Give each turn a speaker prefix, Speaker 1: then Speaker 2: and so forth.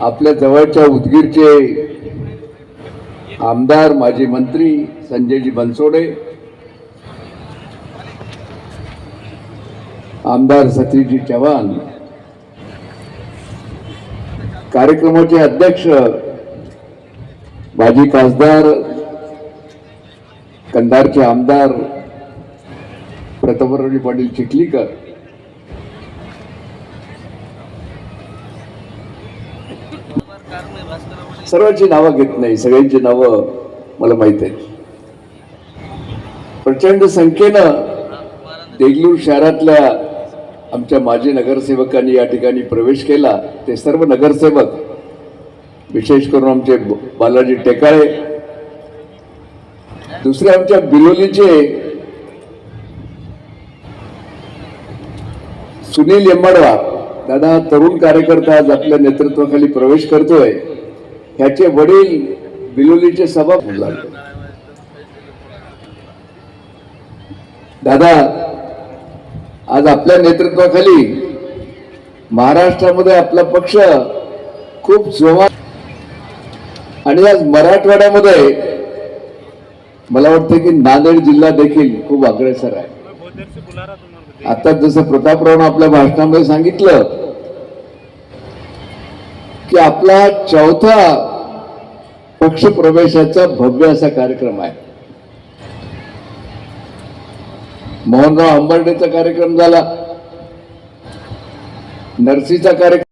Speaker 1: आपल्या जवळच्या उदगीरचे आमदार माजी मंत्री संजयजी बनसोडे, आमदार सतीशजी चव्हाण, कार्यक्रमाचे अध्यक्ष माजी खासदार कंधारचे आमदार प्रतापरावजी पाटील चिखलीकर, सर्वांची नावं घेत नाही, सगळ्यांची नावं मला माहित आहेत. प्रचंड संख्येनं देगलूर शहरातल्या आमच्या माजी नगरसेवकांनी या ठिकाणी प्रवेश केला. ते सर्व नगरसेवक, विशेष करून आमचे बालाजी टेकाळे, दुसरे आमच्या बिलोलीचे सुनील यम्मडवा दादा, तरुण कार्यकर्ता आज आपल्या नेतृत्वाखाली प्रवेश करतोय. ह्याचे वडील बिलोलीचे सभापती झाले. दादा, आज आपल्या नेतृत्वाखाली महाराष्ट्रामध्ये आपला पक्ष खूप जोमात आणि आज मराठवाड्यामध्ये मला वाटतं की नांदेड जिल्हा देखील खूप अग्रेसर आहे. आता जसं प्रतापरावनं आपल्या भाषणामध्ये सांगितलं की आपला चौथा पक्ष प्रवेशाचा भव्य असा कार्यक्रम आहे. मोहनराव हंबर्डेचा कार्यक्रम झाला, नरसीचा कार्यक्रम